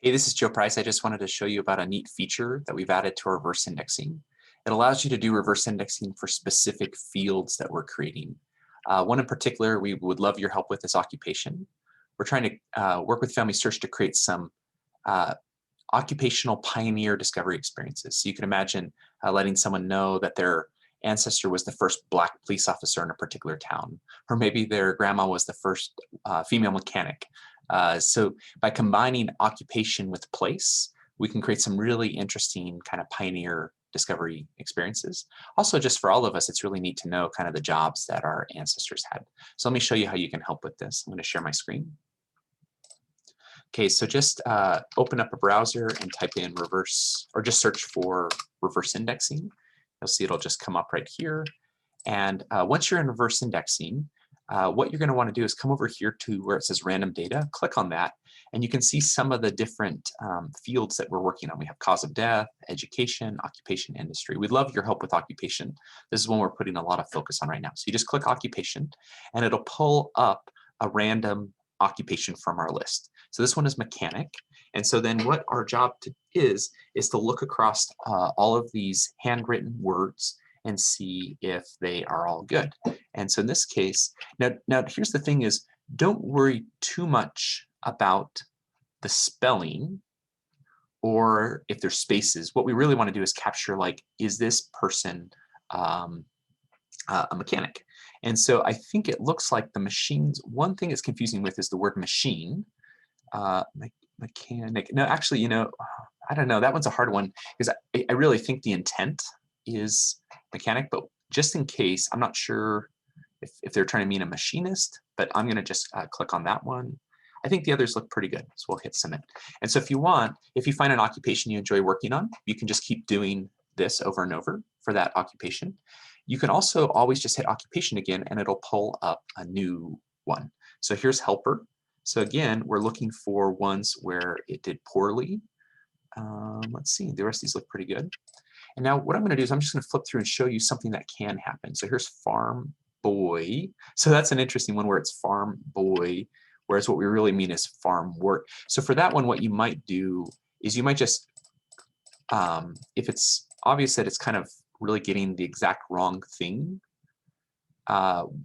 Hey, this is Joe Price. I just wanted to show you about a neat feature that we've added to our reverse indexing. It allows you to do reverse indexing for specific fields that we're creating. One in particular we would love your help with is occupation. We're trying to work with Family Search to create some uh, occupational pioneer discovery experiences. So you can imagine letting someone know that their ancestor was the first Black police officer in a particular town, or maybe their grandma was the first female mechanic. So by combining occupation with place, we can create some really interesting kind of pioneer discovery experiences. Also, just for all of us, it's really neat to know kind of the jobs that our ancestors had. So let me show you how you can help with this. I'm going to share my screen. Okay, so just open up a browser and type in reverse, or just search for reverse indexing. You'll see it'll just come up right here. And once you're in reverse indexing, what you're going to want to do is come over here to where it says random data, click on that, and you can see some of the different fields that we're working on. We have cause of death, education, occupation, industry. We'd love your help with occupation. This is one we're putting a lot of focus on right now. So you just click occupation, and it'll pull up a random occupation from our list. So this one is mechanic. And so then what our job is to look across all of these handwritten words and see if they are all good. And so in this case, now here's the thing is, don't worry too much about the spelling or if there's spaces. What we really want to do is capture, like, is this person a mechanic? And so I think it looks like the machines, one thing it's confusing with is the word machine. Mechanic, no, actually, I don't know, that one's a hard one because I really think the intent is mechanic, but just in case, I'm not sure if they're trying to mean a machinist, but I'm going to just click on that one. I think the others look pretty good, so we'll hit submit. And so if you find an occupation you enjoy working on, you can just keep doing this over and over for that occupation. You can also always just hit occupation again, and it'll pull up a new one. So here's helper. So again, we're looking for ones where it did poorly. Let's see, the rest of these look pretty good. And now what I'm going to do is I'm just going to flip through and show you something that can happen. So here's farm boy. So that's an interesting one where it's farm boy, whereas what we really mean is farm work. So for that one, what you might do is you might just, if it's obvious that it's kind of really getting the exact wrong thing,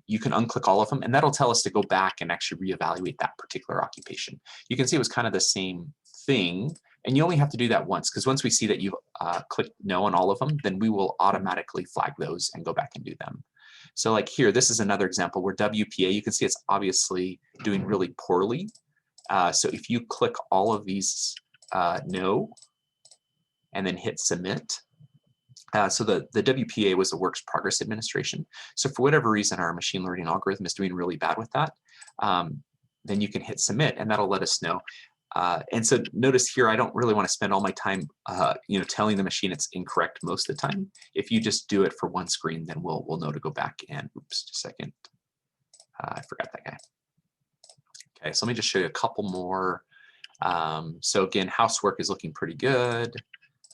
you can unclick all of them, and that'll tell us to go back and actually reevaluate that particular occupation. You can see it was kind of the same thing, and you only have to do that once, because once we see that you've clicked no on all of them, then we will automatically flag those and go back and do them. So like here, this is another example where WPA, you can see it's obviously doing really poorly. So if you click all of these no, and then hit submit, so the WPA was the Works Progress Administration. So for whatever reason, our machine learning algorithm is doing really bad with that. Then you can hit submit, and that'll let us know. And so notice here, I don't really want to spend all my time, telling the machine it's incorrect most of the time. If you just do it for one screen, then we'll know to go back and, oops, just a second. I forgot that guy. Okay, so let me just show you a couple more. So again, housework is looking pretty good.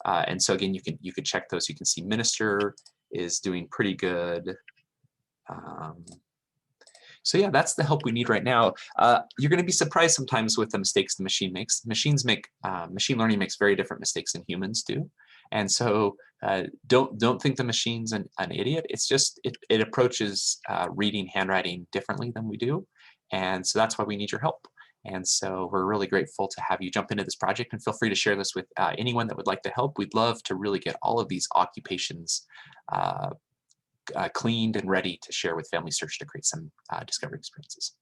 And so again, you could check those. You can see minister is doing pretty good. So yeah, that's the help we need right now. You're going to be surprised sometimes with the mistakes the machine makes. Machine learning makes very different mistakes than humans do. And so don't think the machine's an idiot. It's just it approaches reading handwriting differently than we do. And so that's why we need your help. And so we're really grateful to have you jump into this project, and feel free to share this with anyone that would like to help. We'd love to really get all of these occupations cleaned and ready to share with Family Search to create some discovery experiences.